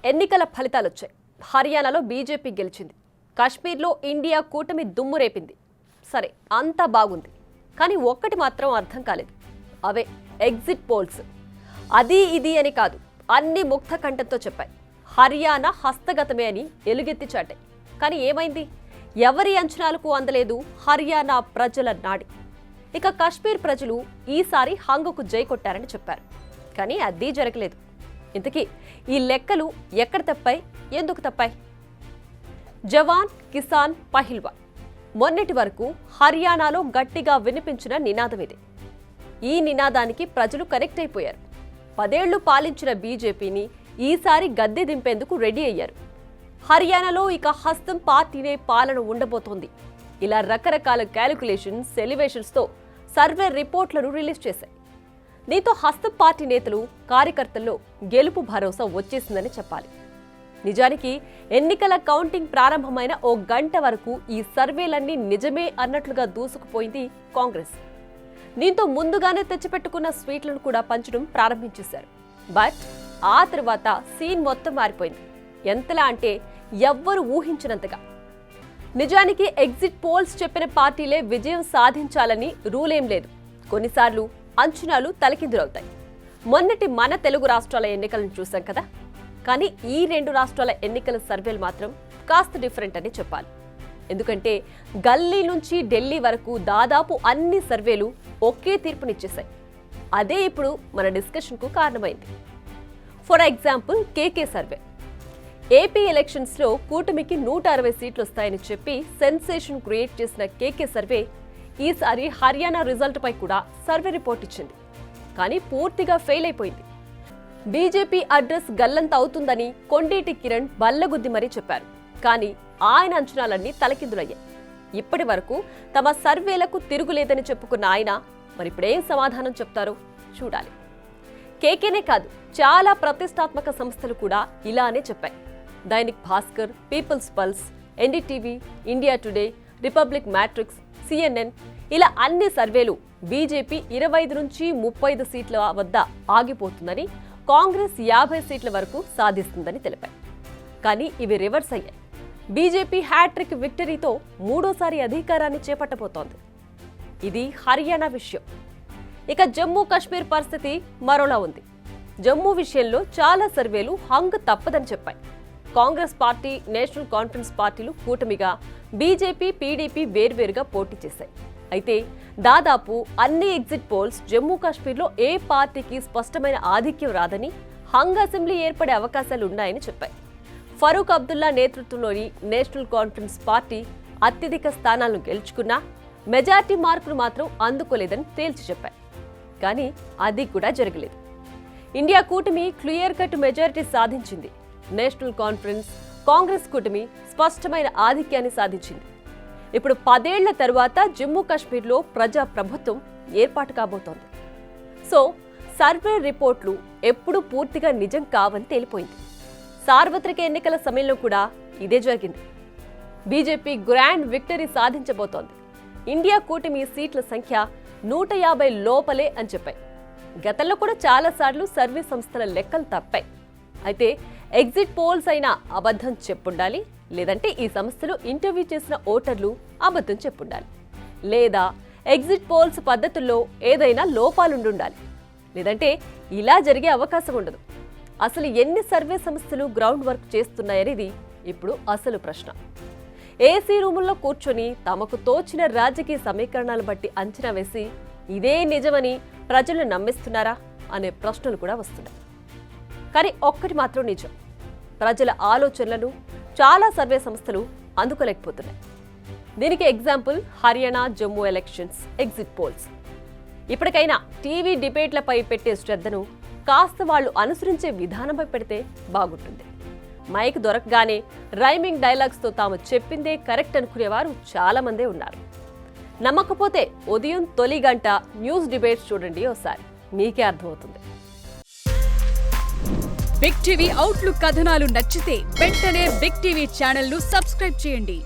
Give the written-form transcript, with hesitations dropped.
ఎన్నికల ఫలితాలు వచ్చాయి. హర్యానాలో బీజేపీ గెలిచింది. కాశ్మీర్లో ఇండియా కూటమి దుమ్ము రేపింది. సరే, అంతా బాగుంది. కానీ ఒక్కటి మాత్రం అర్థం కాలేదు. అవే ఎగ్జిట్ పోల్స్. అది ఇది అని కాదు, అన్ని ముక్త కంఠంతో చెప్పాయి హర్యానా హస్తగతమే అని ఎలుగెత్తి చాటాయి. కానీ ఏమైంది? ఎవరి అంచనాలకు అందలేదు హర్యానా ప్రజల నాడి. ఇక కాశ్మీర్ ప్రజలు ఈసారి హంగుకు జై కొట్టారని చెప్పారు. కానీ అది జరగలేదు. ఇంతకీ ఈ లెక్కలు ఎక్కడ తప్పాయి, ఎందుకు తప్పాయి? జవాన్, కిసాన్, పహిల్వాన్ మొన్నటి వరకు హర్యానాలో గట్టిగా వినిపించిన నినాదం ఇది. ఈ నినాదానికి ప్రజలు కనెక్ట్ అయిపోయారు. 10 ఏళ్లు పాలించిన బీజేపీని ఈసారి గద్దె దింపేందుకు రెడీ అయ్యారు. హర్యానాలో ఇక హస్తం పార్టీనే పాలన ఉండబోతోంది. ఇలా రకరకాల క్యాలిక్యులేషన్స్, ఎలివేషన్స్తో సర్వే రిపోర్ట్లను రిలీజ్ చేశాయి. దీంతో హస్తం పార్టీ నేతలు, కార్యకర్తల్లో గెలుపు భరోసా వచ్చేసిందని చెప్పాలి. నిజానికి ఎన్నికల కౌంటింగ్ ప్రారంభమైన ఓ గంట వరకు ఈ సర్వేలన్నీ నిజమే అన్నట్లుగా దూసుకుపోయింది కాంగ్రెస్. దీంతో ముందుగానే తెచ్చిపెట్టుకున్న స్వీట్లను కూడా పంచడం ప్రారంభించేశారు. బట్ ఆ తర్వాత సీన్ మొత్తం మారిపోయింది. ఎంతలా అంటే ఎవ్వరూ ఊహించినంతగా. నిజానికి ఎగ్జిట్ పోల్స్ చెప్పిన పార్టీలే విజయం సాధించాలని రూలేం లేదు. కొన్నిసార్లు అంచనాలు తలకిందులవుతాయి. మొన్నటి మన తెలుగు రాష్ట్రాల ఎన్నికలను చూసాం కదా. కానీ ఈ 2 రాష్ట్రాల ఎన్నికల సర్వేలు మాత్రం కాస్త డిఫరెంట్ అని చెప్పాలి. ఎందుకంటే గల్లీ నుంచి ఢిల్లీ వరకు దాదాపు అన్ని సర్వేలు ఒకే తీర్పునిచ్చేశాయి. అదే ఇప్పుడు మన డిస్కషన్కు కారణమైంది. For example KK survey. AP ఎలక్షన్స్లో కూటమికి 160 సీట్లు వస్తాయని చెప్పి సెన్సేషన్ క్రియేట్ చేసిన కేకే సర్వే ఈసారి హర్యానా రిజల్ట్ పై కూడా సర్వే రిపోర్ట్ ఇచ్చింది. కానీ పూర్తిగా ఫెయిల్ అయిపోయింది. బీజేపీ అడ్రస్ గల్లంత అవుతుందని కొండేటి కిరణ్ బల్లగుద్ది మరీ చెప్పారు. కానీ ఆయన అంచనాలన్నీ తలకిందులయ్యాయి. ఇప్పటి వరకు తమ సర్వేలకు తిరుగులేదని చెప్పుకున్న ఆయన మరిప్పుడేం సమాధానం చెప్తారో చూడాలి. కేకేనే కాదు, చాలా ప్రతిష్టాత్మక సంస్థలు కూడా ఇలానే చెప్పాయి. Dainik Bhaskar, Peoples Pulse, NDTV, India Today, Republic Matrix, CNN ఇలా అన్ని సర్వేలు బీజేపీ 25 నుంచి 35 సీట్ల వద్ద ఆగిపోతుందని, కాంగ్రెస్ 50 సీట్ల వరకు సాధిస్తుందని తెలిపాయి. కానీ ఇవి రివర్స్ అయ్యాయి. బీజేపీ హ్యాట్రిక్ విక్టరీతో 3వ అధికారాన్ని చేపట్టబోతోంది. ఇది హర్యానా విషయం. ఇక జమ్మూ కాశ్మీర్ పరిస్థితి మరోలా ఉంది. జమ్మూ విషయంలో చాలా సర్వేలు హంగ్ తప్పదని చెప్పాయి. కాంగ్రెస్ పార్టీ, నేషనల్ కాన్ఫరెన్స్ పార్టీలు కూటమిగా, బీజేపీ, పీడీపీ వేర్వేరుగా పోటీ చేశాయి. అయితే దాదాపు అన్ని ఎగ్జిట్ పోల్స్ జమ్మూ కాశ్మీర్లో ఏ పార్టీకి స్పష్టమైన ఆధిక్యం రాదని, హంగ్ అసెంబ్లీ ఏర్పడే అవకాశాలు ఉన్నాయని చెప్పాయి. ఫరూక్ అబ్దుల్లా నేతృత్వంలోని నేషనల్ కాన్ఫరెన్స్ పార్టీ అత్యధిక స్థానాలను గెలుచుకున్నా మెజార్టీ మార్కులు మాత్రం అందుకోలేదని తేల్చి చెప్పాయి. కానీ అది కూడా జరగలేదు. ఇండియా కూటమి క్లియర్ కట్ మెజారిటీ సాధించింది. నేషనల్ కాన్ఫరెన్స్, కాంగ్రెస్ కూటమి స్పష్టమైన ఆధిక్యాన్ని సాధించింది. ఇప్పుడు 10 ఏళ్ల తరువాత జమ్మూ కాశ్మీర్లో ప్రజా ప్రభుత్వం ఏర్పాటు కాబోతోంది. సో సర్వే రిపోర్ట్లు ఎప్పుడూ పూర్తిగా నిజం కావని తేలిపోయింది. సార్వత్రిక ఎన్నికల సమయంలో కూడా ఇదే జరిగింది. బీజేపీ గ్రాండ్ విక్టరీ సాధించబోతోంది. ఇండియా కూటమి సీట్ల సంఖ్య 150 లోపలే అని చెప్పాయి. గతంలో కూడా చాలాసార్లు సర్వే సంస్థల లెక్కలు తప్పాయి. అయితే ఎగ్జిట్ పోల్స్ అయినా అబద్ధం చెప్పుండాలి, లేదంటే ఈ సంస్థలు ఇంటర్వ్యూ చేసిన ఓటర్లు అబద్ధం చెప్పుండాలి, లేదా ఎగ్జిట్ పోల్స్ పద్ధతుల్లో ఏదైనా లోపాలుండాలి, లేదంటే ఇలా జరిగే అవకాశం ఉండదు. అసలు ఎన్ని సర్వే సంస్థలు గ్రౌండ్ వర్క్ చేస్తున్నాయనేది ఇప్పుడు అసలు ప్రశ్న. ఏసీ రూముల్లో కూర్చొని తమకు తోచిన రాజకీయ సమీకరణాలు బట్టి అంచనా వేసి ఇదే నిజమని ప్రజలను నమ్మిస్తున్నారా అనే ప్రశ్నలు కూడా వస్తున్నాయి. కానీ ఒక్కటి మాత్రం నిజం, ప్రజల ఆలోచనలను చాలా సర్వే సంస్థలు అందుకోలేకపోతున్నాయి. దీనికి example Haryana, Jammu elections exit polls. ఇప్పటికైనా టీవీ డిబేట్లపై పెట్టే శ్రద్ధను కాస్త వాళ్ళు అనుసరించే విధానంపై పెడితే బాగుంటుంది. మైక్ దొరకగానే రైమింగ్ డైలాగ్స్తో తాము చెప్పిందే కరెక్ట్ అనుకునేవారు చాలా మందే ఉన్నారు. నమ్మకపోతే ఉదయం తొలి గంట న్యూస్ డిబేట్స్ చూడండి, ఒకసారి మీకే అర్థమవుతుంది. బిగ్ టీవీ అవుట్లుక్ కథనాలు నచ్చితే వెంటనే బిగ్ టీవీ ఛానల్ ను సబ్స్క్రైబ్ చేయండి.